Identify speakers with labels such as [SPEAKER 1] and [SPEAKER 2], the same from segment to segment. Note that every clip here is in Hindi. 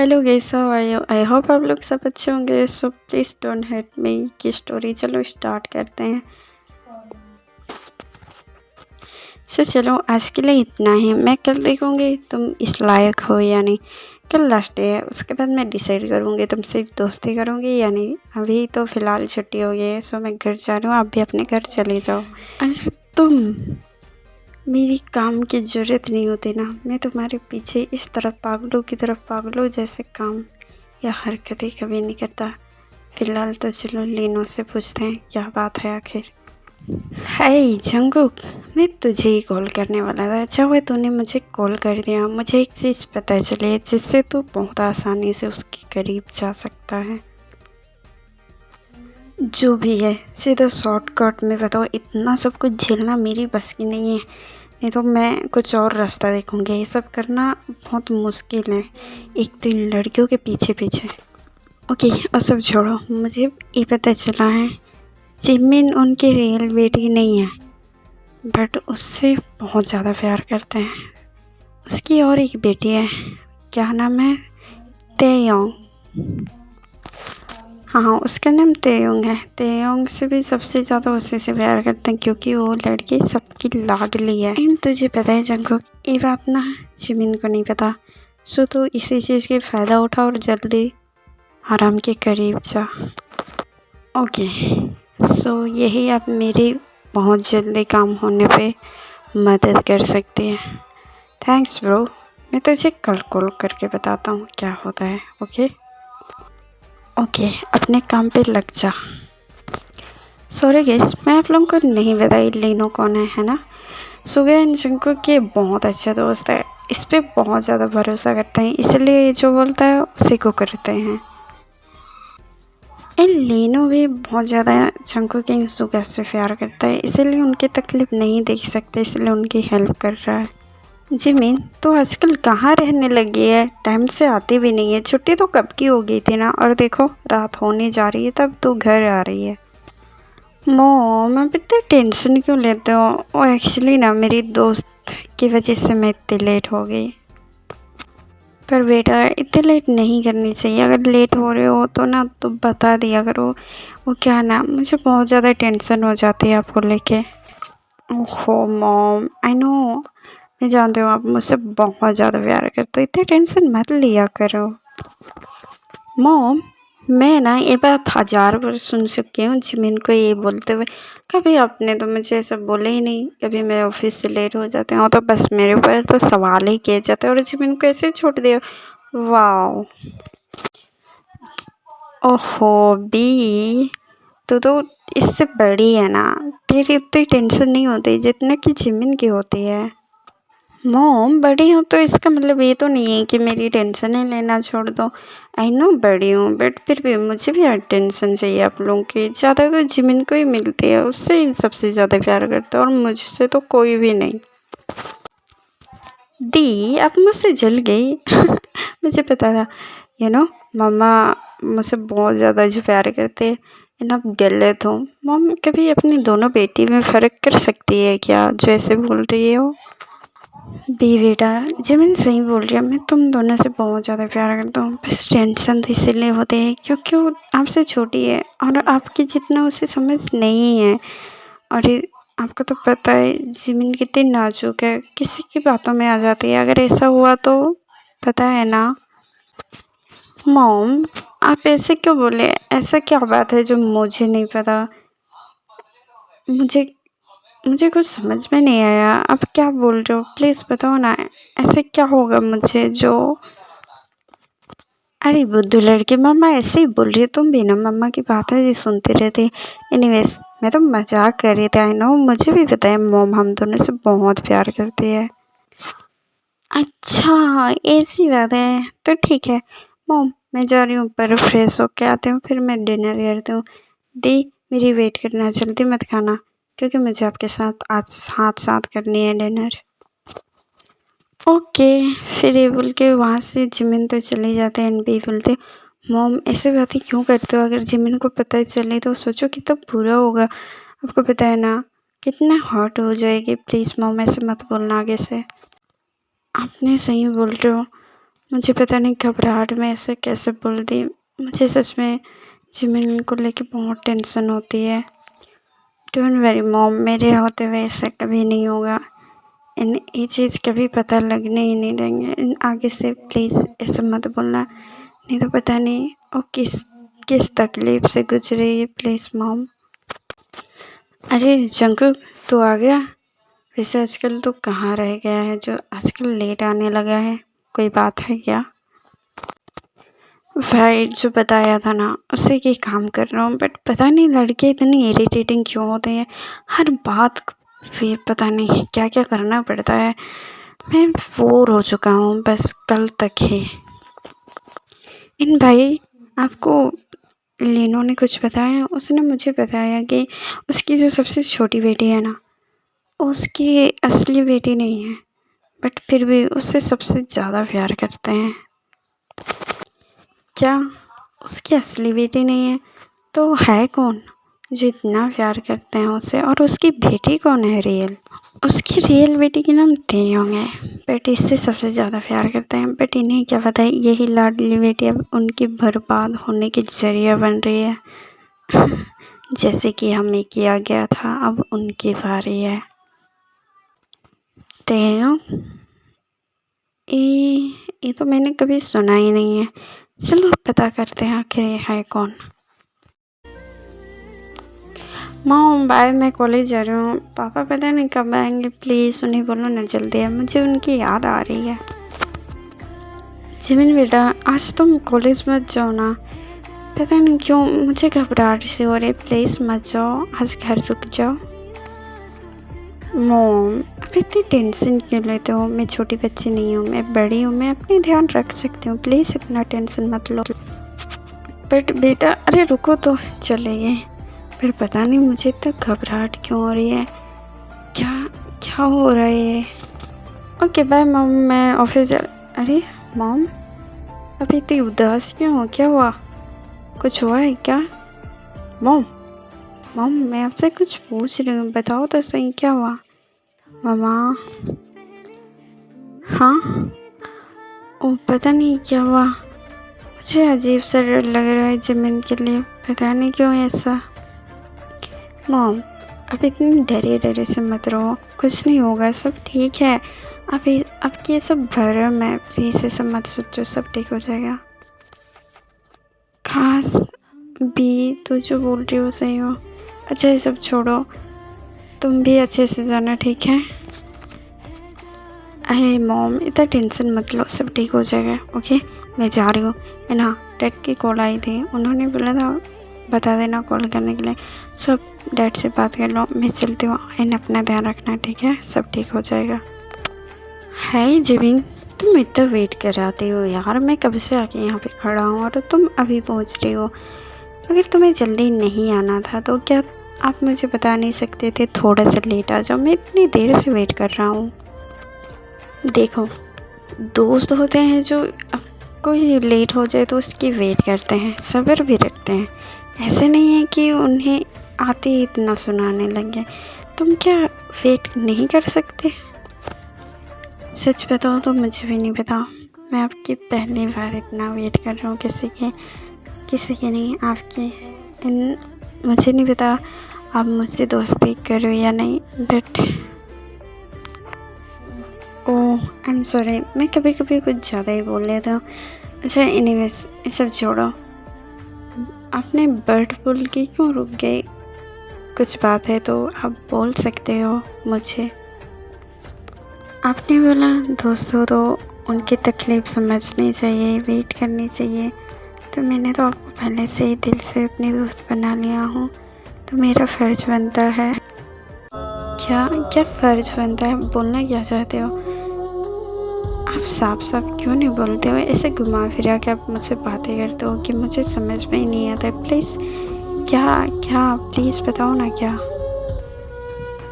[SPEAKER 1] Hello guys, how are you? I hope आप लोग सब अच्छे होंगे। So please don't hate me की स्टोरी चलो स्टार्ट करते हैं। चलो आज के लिए इतना ही। मैं कल देखूंगी तुम इस लायक हो या नहीं। कल लास्ट डे है, उसके बाद मैं डिसाइड करूंगी तुमसे दोस्ती करूंगी या नहीं। अभी तो फ़िलहाल छुट्टी हो गई है, सो मैं घर जा रही हूँ। आप भी अपने घर चले जाओ। अगर तुम मेरी काम की ज़रूरत नहीं होती ना, मैं तुम्हारे पीछे इस तरफ पागलों की तरफ पागलों जैसे काम या हरकतें कभी नहीं करता। फिलहाल तो चलो लीनो से पूछते हैं क्या बात है आखिर। हाय जंगकुक, मैं तुझे ही कॉल करने वाला था। अच्छा हुआ तूने मुझे कॉल कर दिया। मुझे एक चीज़ पता चली जिससे तू बहुत आसानी से उसके करीब जा सकता है। जो भी है सीधा शॉर्टकट में बताओ। इतना सब कुछ झेलना मेरी बस की नहीं है, नहीं तो मैं कुछ और रास्ता देखूंगी। ये सब करना बहुत मुश्किल है, एक तो इन लड़कियों के पीछे पीछे। ओके और सब छोड़ो, मुझे ये पता चला है जिमिन उनकी रियल बेटी नहीं है, बट उससे बहुत ज़्यादा प्यार करते हैं। उसकी और एक बेटी है, क्या नाम है? तेयोंग। हाँ उसका नाम तेयोंग है। तेयोंग से भी सबसे ज़्यादा उसी से प्यार करते हैं क्योंकि वो लड़की सबकी लाडली है। एंड तुझे पता है जंगकुक, ये बात ना जिमिन को नहीं पता। सो तो इसी चीज़ के फ़ायदा उठा और जल्दी आराम के करीब जा। ओके सो यही अब मेरी बहुत जल्दी काम होने पे मदद कर सकती है। थैंक्स ब्रो, मैं तुझे कल कॉल करके बताता हूँ क्या होता है। ओके ओके अपने काम पे लग जा। सॉरी गाइस, मैं आप लोगों को नहीं बताई लीनो कौन है ना। सुगेन जंगकुक के बहुत अच्छा दोस्त है, इस पे बहुत ज़्यादा भरोसा करते हैं, इसलिए जो बोलता है उसी को करते हैं। एंड लीनो भी बहुत ज़्यादा जंगकुक की सुगा से प्यार करता है, इसीलिए उनकी तकलीफ नहीं देख सकते, इसलिए उनकी हेल्प कर रहा है। जिमिन तो आजकल कहाँ रहने लगी है, टाइम से आती भी नहीं है। छुट्टी तो कब की हो गई थी ना, और देखो रात होने जा रही है तब तू घर आ रही है। मॉम आप इतने टेंशन क्यों लेते हो? वो एक्चुअली ना मेरी दोस्त की वजह से मैं इतनी लेट हो गई। पर बेटा इतने लेट नहीं करनी चाहिए, अगर लेट हो रहे हो तो ना तो बता दिया करो। वो क्या ना, मुझे बहुत ज़्यादा टेंशन हो जाती है आपको लेके। ओहो मॉम आई नो, मैं जानती हूँ आप मुझसे बहुत ज़्यादा प्यार करते हो, इतनी टेंशन मत लिया करो। मॉम मैं ना ये बात 1000 बार सुन चुकी हूँ जिमिन को ये बोलते हुए। कभी आपने तो मुझे ऐसा बोले ही नहीं। कभी मैं ऑफिस से लेट हो जाते हैं तो बस मेरे ऊपर तो सवाल ही किए जाते हैं और जिमिन को ऐसे छोड़ दिया। वाह ओहो बी, तो इससे बड़ी है ना, तेरी उतनी टेंशन नहीं होती जितना कि जिमिन की होती है। मॉम बड़ी हूँ तो इसका मतलब ये तो नहीं है कि मेरी टेंशन ही लेना छोड़ दो। आई नो बड़ी हूँ बट फिर भी मुझे भी टेंशन चाहिए आप लोगों की। ज़्यादा तो जिमिन को ही मिलती है, उससे ही सबसे ज़्यादा प्यार करते हैं और मुझसे तो कोई भी नहीं। दी अब मुझसे जल गई मुझे पता था मम्मा मुझसे बहुत ज़्यादा जो प्यार करते हैं। एंड आप गलत हो मम, कभी अपनी दोनों बेटी में फ़र्क कर सकती है क्या जैसे बोल रही है वो। बी बेटा जिमिन सही बोल रही है, मैं तुम दोनों से बहुत ज़्यादा प्यार करता हूँ। बस टेंशन तो इसीलिए होते हैं क्योंकि वो आपसे छोटी है और आपकी जितना उसे समझ नहीं है। और आपको तो पता है जिमिन कितनी नाजुक है, किसी की बातों में आ जाती है। अगर ऐसा हुआ तो पता है ना। मॉम आप ऐसे क्यों बोले? ऐसा क्या बात है जो मुझे नहीं पता? मुझे मुझे कुछ समझ में नहीं आया, आप क्या बोल रहे हो? प्लीज़ बताओ ना, ऐसे क्या होगा मुझे जो। अरे बुद्धू लड़की, मम्मा ऐसे ही बोल रही है, तुम भी ना मम्मा की बातें ही सुनती रहती। एनीवेज मैं तो मजाक कर रही थी। आई नो मुझे भी पता है मॉम हम दोनों से बहुत प्यार करती है। अच्छा ऐसी बात है तो ठीक है मॉम, मैं जा रही हूँ ऊपर फ्रेश होके आती हूँ, फिर मैं डिनर करती हूँ। दी मेरी वेट करना, जल्दी मत खाना क्योंकि मुझे आपके साथ आज साथ साथ करनी है डिनर। ओके फिर ये बोल के वहाँ से जिमिन तो चले जाते हैं। एंड बी बोलते मॉम ऐसे बातें क्यों करते हो? अगर जिमिन को पता चले तो सोचो कितना बुरा होगा। आपको पता है ना कितना हर्ट हो जाएगी। प्लीज़ मॉम ऐसे मत बोलना आगे से। आपने सही बोल रहे हो मुझे पता नहीं घबराहट में ऐसे कैसे बोल दी। मुझे सच में जिमिन को लेके बहुत टेंशन होती है। डोंट वरी मॉम, मेरे होते हुए ऐसा कभी नहीं होगा। ये चीज़ कभी पता लगने ही नहीं देंगे। आगे से प्लीज़ ऐसे मत बोलना, नहीं तो पता नहीं वो किस किस तकलीफ से गुजरी है। Please mom. अरे जंकुक, तू आ गया? वैसे आजकल तो कहाँ रह गया है जो आजकल लेट आने लगा है? कोई बात है क्या? भाई जो बताया था ना उसी की काम कर रहा हूँ, बट पता नहीं लड़के इतनी इरिटेटिंग क्यों होते हैं। हर बात फिर पता नहीं क्या क्या करना पड़ता है। मैं बोर हो चुका हूँ बस कल तक ही। इन भाई, आपको लीनो ने कुछ बताया? उसने मुझे बताया कि उसकी जो सबसे छोटी बेटी है ना, उसकी असली बेटी नहीं है, बट फिर भी उससे सबसे ज़्यादा प्यार करते हैं। क्या उसकी असली बेटी नहीं है तो है कौन जो इतना प्यार करते हैं उससे? और उसकी बेटी कौन है रियल? उसकी रियल बेटी का नाम तेयोंग है, बट इससे सबसे ज़्यादा प्यार करते हैं। बट इन्हें क्या पता है यही लाडली बेटी अब उनकी बर्बाद होने की जरिया बन रही है। जैसे कि हमें किया गया था, अब उनकी बारी है। तेयोंग, ये तो मैंने कभी सुना ही नहीं है। चलो पता करते हैं आखिर ये है कौन। मॉम बाय, मैं कॉलेज जा रही हूँ। पापा पता नहीं कब आएंगे, प्लीज़ उन्हें बोलो ना जल्दी है, मुझे उनकी याद आ रही है। जिमिन बेटा, आज तुम कॉलेज मत जाओ ना। पता नहीं क्यों मुझे घबराहट सी हो रही है। प्लीज़ मत जाओ, आज घर रुक जाओ। मॉम अब इतनी टेंशन क्यों लेते हो? मैं छोटी बच्ची नहीं हूँ, मैं बड़ी हूँ, मैं अपनी ध्यान रख सकती हूँ। प्लीज़ इतना टेंशन मत लो। बट बेटा, अरे रुको तो, चले गए। फिर पता नहीं मुझे इतना घबराहट क्यों हो रही है। क्या क्या हो रहा है? ओके बाय मॉम, मैं ऑफिस जा। अरे मॉम, अभी इतनी उदास क्यों हो? क्या हुआ? कुछ हुआ है क्या? मॉम मॉम, मैं आपसे कुछ पूछ रही हूँ, बताओ तो सही क्या हुआ? मामा। हाँ। ओ पता नहीं क्या हुआ, मुझे अजीब सा डर लग रहा है जिमिन के लिए, पता नहीं क्यों ऐसा। मॉम अब इतनी डरे डरे से मत रहो, कुछ नहीं होगा, सब ठीक है। अब ये सब भरम है, प्लीज़ ऐसा मत सोचो, सब ठीक हो जाएगा। खास भी तो जो बोल रही हो सही हो। अच्छा ये सब छोड़ो, तुम भी अच्छे से जाना, ठीक है? अरे मॉम इतना टेंशन मत लो, सब ठीक हो जाएगा। ओके मैं जा रही हूँ। है ना, डैड की कॉल आई थी, उन्होंने बोला था बता देना कॉल करने के लिए। सब डैड से बात कर लो, मैं चलती हूँ। इन अपना ध्यान रखना, ठीक है? सब ठीक हो जाएगा। है जिमिन, तुम इतना वेट कर आती हो यार, मैं कब से आके यहाँ पे खड़ा हूँ और तुम अभी पहुँच रही हो। अगर तुम्हें जल्दी नहीं आना था तो क्या आप मुझे बता नहीं सकते थे? थोड़ा सा लेट आ जाओ, मैं इतनी देर से वेट कर रहा हूँ। देखो, दोस्त होते हैं जो अब कोई लेट हो जाए तो उसकी वेट करते हैं, सब्र भी रखते हैं। ऐसे नहीं है कि उन्हें आते ही इतना सुनाने लगे। तुम क्या वेट नहीं कर सकते? सच बताओ तो मुझे भी नहीं पता, मैं आपकी पहली बार इतना वेट कर रहा हूँ किसी के नहीं, आपके। मुझे नहीं पता आप मुझसे दोस्ती करो या नहीं, but oh I am sorry, मैं कभी कभी कुछ ज़्यादा ही बोल लेता हूँ। अच्छा एनीवेज ये सब छोड़ो, आपने बर्ड बोल के क्यों रुक गए? कुछ बात है तो आप बोल सकते हो मुझे। आपने बोला दोस्तों तो उनकी तकलीफ़ समझनी चाहिए, वेट करनी चाहिए, तो मैंने तो आपको पहले से ही दिल से अपनी दोस्त बना लिया हूँ, तो मेरा फ़र्ज़ बनता है। क्या क्या फ़र्ज़ बनता है? बोलना क्या चाहते हो? आप साफ साफ क्यों नहीं बोलते हो? ऐसे घुमा फिरा के आप मुझसे बातें करते हो कि मुझे समझ में ही नहीं आता है। प्लीज़ क्या क्या प्लीज़ बताओ ना क्या?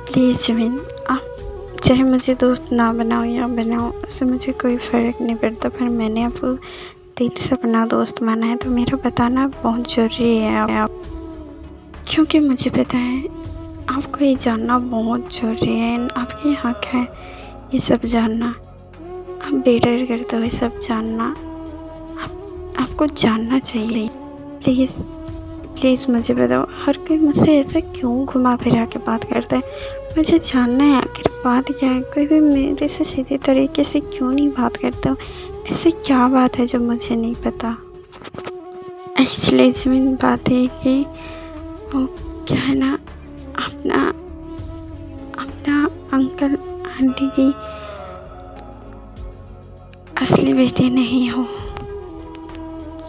[SPEAKER 1] प्लीज़ जिमिन, आप चाहे मुझे दोस्त ना बनाओ या बनाओ, उससे मुझे कोई फ़र्क नहीं पड़ता, पर मैंने आपको दिल से अपना दोस्त माना है, तो मेरा बताना बहुत ज़रूरी है आप, क्योंकि मुझे पता है आपको ये जानना बहुत ज़रूरी है, आपके हक है ये सब जानना। आप बेटर करते हो ये सब जानना। आपको जानना चाहिए। प्लीज़ प्लीज़ मुझे बताओ, हर कोई मुझसे ऐसे क्यों घुमा फिरा के बात करता है? मुझे जानना है आखिर बात क्या है। कोई भी मेरे से सीधे तरीके से क्यों नहीं बात करता? ऐसी क्या बात है जो मुझे नहीं पता? एक्चुअली जमीन बात है कि वो क्या है ना, अपना अपना अंकल आंटी की असली बेटी नहीं हो।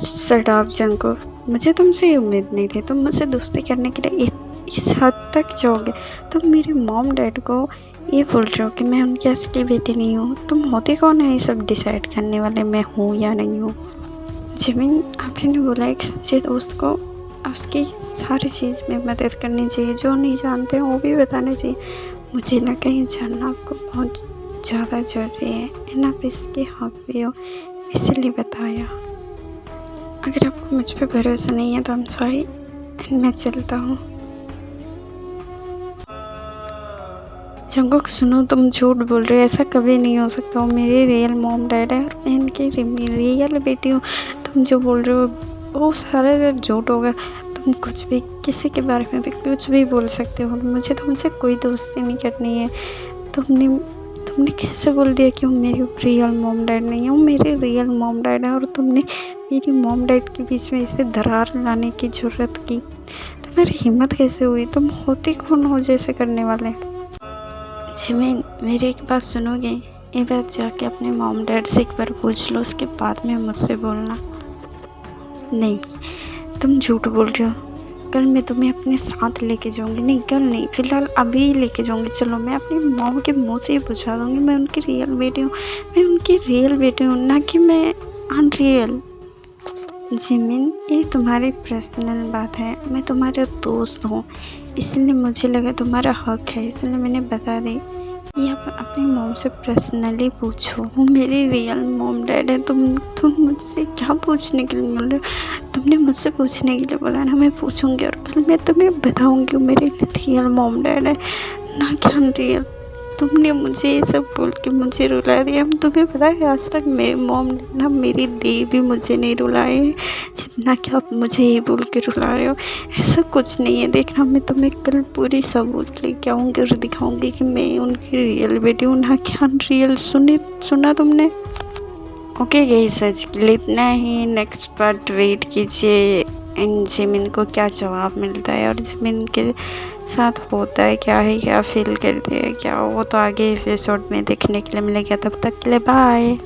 [SPEAKER 1] शट अप जंकुक, मुझे तुमसे ये उम्मीद नहीं थी। तुम मुझसे दोस्ती करने के लिए इस हद तक जाओगे। तुम मेरे मॉम डैड को ये बोल रहे हो कि मैं उनकी असली बेटी नहीं हूँ। तुम होते कौन है ये सब डिसाइड करने वाले मैं हूँ या नहीं हूँ? जिमिन, आपने बोला एक सच्चे दोस्त को उसकी सारी चीज़ में मदद करनी चाहिए, जो नहीं जानते हैं वो भी बताना चाहिए। मुझे लगा ये जानना आपको बहुत ज़्यादा ज़रूरी है एंड आप इसके हक भी हो, इसीलिए बताया। अगर आपको मुझ पे भरोसा नहीं है तो आई एम सॉरी एंड मैं चलता हूँ। जंकुक सुनो, तुम झूठ बोल रहे हो, ऐसा कभी नहीं हो सकता। वो मेरे रियल मॉम डैड है और मैं इनकी रियल बेटी हूँ। तुम जो बोल रहे हो वो सारा जब झूठ होगा। तुम कुछ भी किसी के बारे में भी कुछ भी बोल सकते हो। मुझे तुमसे कोई दोस्ती नहीं करनी है। तुमने तुमने कैसे बोल दिया कि वो मेरी रियल मॉम डैड नहीं है? वो मेरे रियल मॉम डैड है और तुमने मेरी मॉम डैड के बीच में ऐसे दरार लाने की ज़रूरत की? तुम्हारी हिम्मत कैसे हुई? तुम होते कौन हो जैसे करने वाले? जिमिन, मेरी एक बात सुनोगे? ये बात जाके अपने मॉम डैड से एक बार पूछ लो, उसके बाद में मुझसे बोलना। नहीं, तुम झूठ बोल रहे हो। कल मैं तुम्हें अपने साथ लेके जाऊंगी। नहीं, कल नहीं, फिलहाल अभी लेके जाऊंगी। चलो, मैं अपनी मॉम के मुंह से ही पूछा दूंगी मैं उनकी रियल बेटी हूँ। मैं उनकी रियल बेटी हूँ, ना कि मैं अनरियल। जिमिन, ये तुम्हारी पर्सनल बात है। मैं तुम्हारा दोस्त हूँ, इसलिए मुझे लगा तुम्हारा हक है, इसलिए मैंने बता दी। ये आप अपनी मॉम से पर्सनली पूछो। वो मेरी रियल मॉम डैड है। तुम मुझसे क्या पूछने के लिए बोल रहे हो? तुमने मुझसे पूछने के लिए बोला ना, मैं पूछूंगी और कल मैं तुम्हें बताऊंगी मेरे रियल मॉम डैड है, ना कि अनरियल। तुमने मुझे ये सब बोल के मुझे रुला दिया। तुम्हें पता है आज तक मेरी मॉम ने ना मेरी दी भी मुझे नहीं रुलाए जितना कि आप मुझे ये बोल के रुला रहे हो। ऐसा कुछ नहीं है। देखना, मैं तुम्हें कल पूरी सबूत लेके आऊँगी और दिखाऊंगी कि मैं उनकी रियल बेटी हूँ, ना कि अनरियल। सुना तुमने? ओके गाइस, आज के लिए इतना ही। नेक्स्ट पार्ट वेट कीजिए इन जिमिन को क्या जवाब मिलता है और जिमिन के साथ होता है क्या फील करते हैं क्या, वो तो आगे एपिसोड में देखने के लिए मिलेगा। तब तक के लिए बाय।